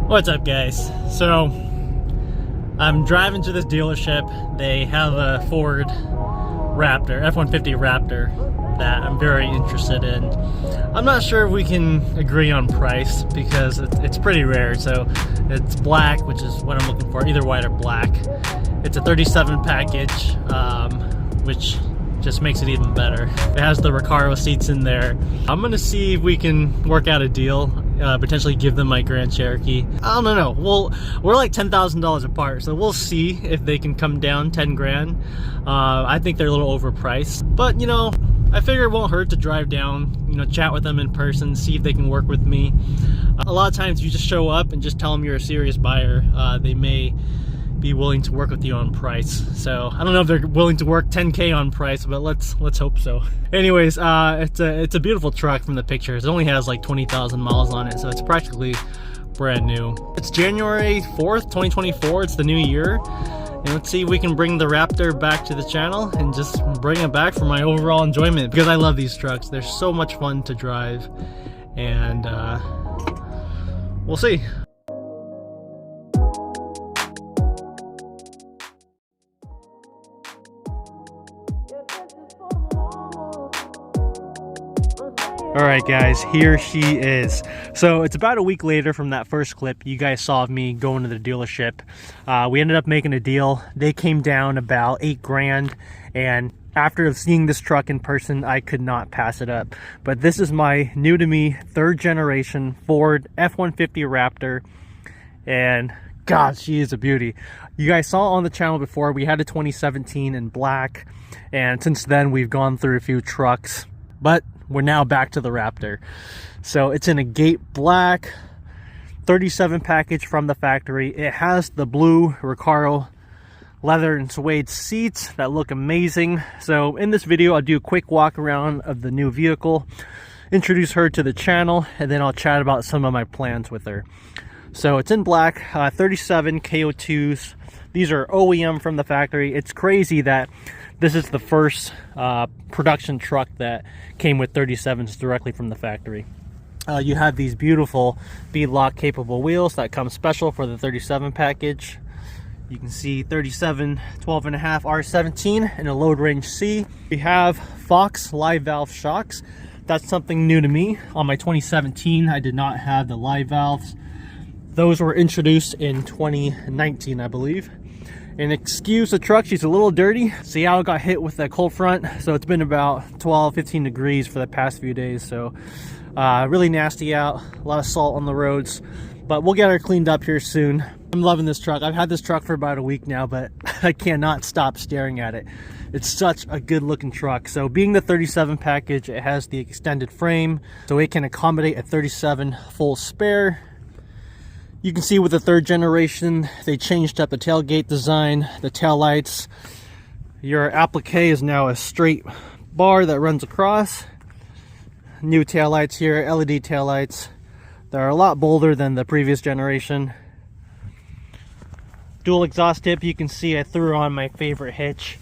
What's up, guys? So I'm driving to this dealership. They have a Ford Raptor, F-150 Raptor, that I'm very interested in. I'm not sure if we can agree on price because it's pretty rare. So it's black, which is what I'm looking for, either white or black. It's a 37 package, which just makes it even better. It has the Recaro seats in there. I'm gonna see if we can work out a deal, potentially give them my Grand Cherokee. I don't know. Well, we're like $10,000 apart, so we'll see if they can come down 10 grand. I think they're a little overpriced, but you know, I figure it won't hurt to drive down, you know, chat with them in person, see if they can work with me. A lot of times you just show up and just tell them you're a serious buyer. They may be willing to work with you on price. So I don't know if they're willing to work 10K on price, but let's hope so. Anyways, it's a beautiful truck from the pictures. It only has like 20,000 miles on it, so it's practically brand new. It's January 4th, 2024. It's the new year. And let's see if we can bring the Raptor back to the channel and just bring it back for my overall enjoyment, because I love these trucks. They're so much fun to drive, and we'll see. Alright guys, here she is. So it's about a week later from that first clip you guys saw of me going to the dealership. We ended up making a deal. They came down about 8 grand, and after seeing this truck in person, I could not pass it up. But this is my new to me 3rd generation Ford F-150 Raptor, and God, she is a beauty. You guys saw on the channel before, we had a 2017 in black, and since then we've gone through a few trucks, but we're now back to the Raptor. So it's in a Gate Black 37 package from the factory. It has the blue Recaro leather and suede seats that look amazing. So in this video, I'll do a quick walk around of the new vehicle, introduce her to the channel, and then I'll chat about some of my plans with her. So it's in black, 37 KO2s. These are OEM from the factory. It's crazy that this is the first production truck that came with 37s directly from the factory. You have these beautiful bead-lock capable wheels that come special for the 37 package. You can see 37 12.5 R17 and a load range C. We have Fox live valve shocks. That's something new to me. On my 2017, I did not have the live valves. Those were introduced in 2019, I believe. And excuse the truck, she's a little dirty. Seattle got hit with a cold front, so it's been about 12-15 degrees for the past few days. So really nasty out, a lot of salt on the roads, but we'll get her cleaned up here soon. I'm loving this truck. I've had this truck for about a week now, but I cannot stop staring at it. It's such a good looking truck. So being the 37 package, it has the extended frame, so it can accommodate a 37 full spare. You can see with the 3rd generation, they changed up the tailgate design, the tail lights. Your applique is now a straight bar that runs across. New tail lights here, LED tail lights. They're a lot bolder than the previous generation. Dual exhaust tip, you can see I threw on my favorite hitch.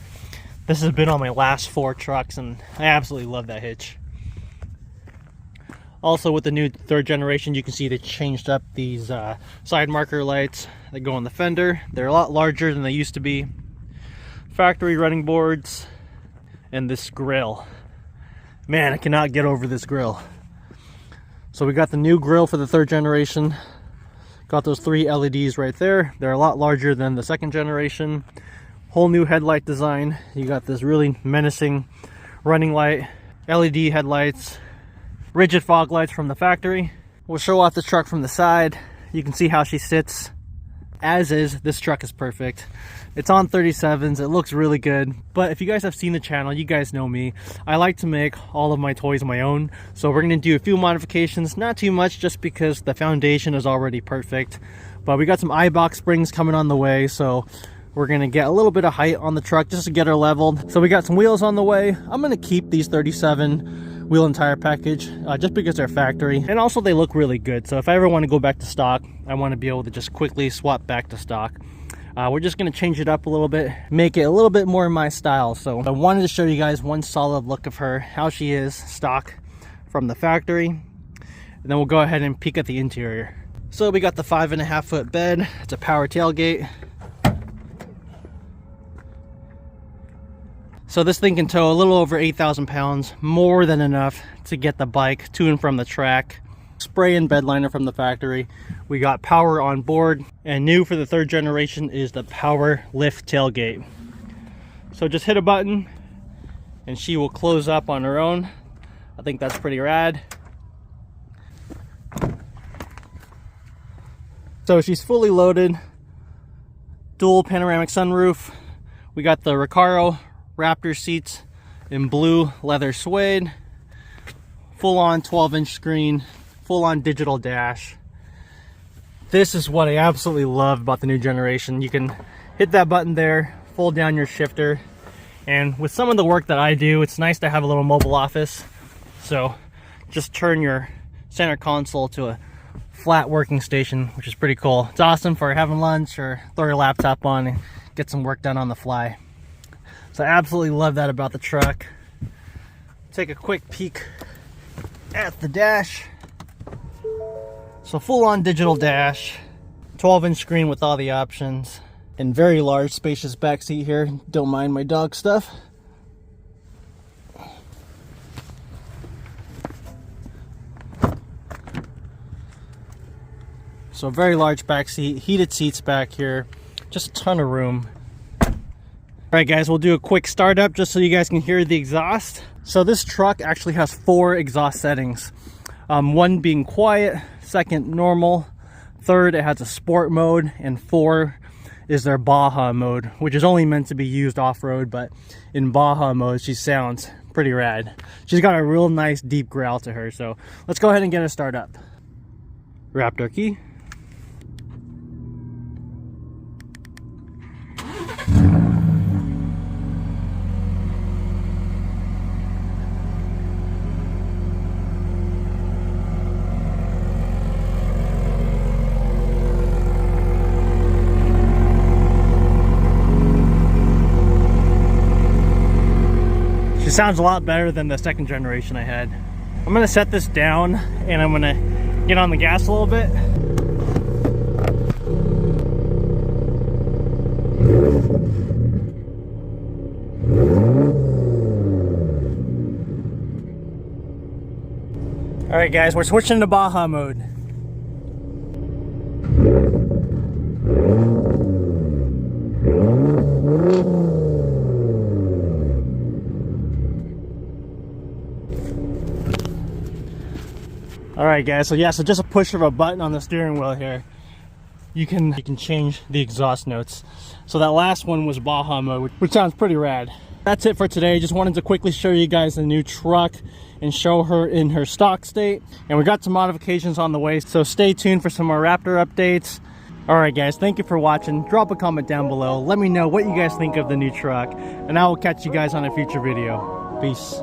This has been on my last 4 trucks, and I absolutely love that hitch. Also with the new 3rd generation, you can see they changed up these side marker lights that go on the fender. They're a lot larger than they used to be. Factory running boards, and this grille. Man, I cannot get over this grille. So we got the new grille for the 3rd generation. Got those 3 LEDs right there. They're a lot larger than the 2nd generation. Whole new headlight design. You got this really menacing running light, LED headlights, rigid fog lights from the factory. We'll show off the truck from the side. You can see how she sits. As is, this truck is perfect. It's on 37s, it looks really good. But if you guys have seen the channel, you guys know me. I like to make all of my toys my own. So we're gonna do a few modifications, not too much just because the foundation is already perfect. But we got some eye-box springs coming on the way, so we're gonna get a little bit of height on the truck just to get her leveled. So we got some wheels on the way. I'm gonna keep these 37 wheel and tire package just because they're factory, and also they look really good. So if I ever want to go back to stock, I want to be able to just quickly swap back to stock. We're just going to change it up a little bit, make it a little bit more in my style. So I wanted to show you guys one solid look of her, how she is stock from the factory, and then we'll go ahead and peek at the interior. So we got the 5.5 foot bed. It's a power tailgate. So this thing can tow a little over 8,000 pounds, more than enough to get the bike to and from the track. Spray and bed liner from the factory. We got power on board, and new for the 3rd generation is the power lift tailgate. So just hit a button and she will close up on her own. I think that's pretty rad. So she's fully loaded, dual panoramic sunroof. We got the Recaro Raptor seats in blue leather suede, full-on 12-inch screen, full-on digital dash. This is what I absolutely love about the new generation. You can hit that button there, fold down your shifter, and with some of the work that I do, it's nice to have a little mobile office. So just turn your center console to a flat working station, which is pretty cool. It's awesome for having lunch or throw your laptop on and get some work done on the fly. So I absolutely love that about the truck. Take a quick peek at the dash. So full-on digital dash, 12-inch screen with all the options, and very large spacious back seat here. Don't mind my dog stuff. So very large back seat, heated seats back here, just a ton of room. Alright guys, we'll do a quick startup just so you guys can hear the exhaust. So this truck actually has 4 exhaust settings. 1 being quiet, 2nd normal, 3rd it has a sport mode, and 4 is their Baja mode, which is only meant to be used off-road, but in Baja mode she sounds pretty rad. She's got a real nice deep growl to her, so let's go ahead and get her started up. Raptor key. Sounds a lot better than the 2nd generation I had. I'm gonna set this down and I'm gonna get on the gas a little bit. All right guys, we're switching to Baja mode. All right guys, so just a push of a button on the steering wheel here, you can change the exhaust notes. So that last one was Baja mode, which sounds pretty rad. That's it for today. Just wanted to quickly show you guys the new truck and show her in her stock state. And we got some modifications on the way, so stay tuned for some more Raptor updates. All right guys, thank you for watching. Drop a comment down below. Let me know what you guys think of the new truck, and I will catch you guys on a future video. Peace.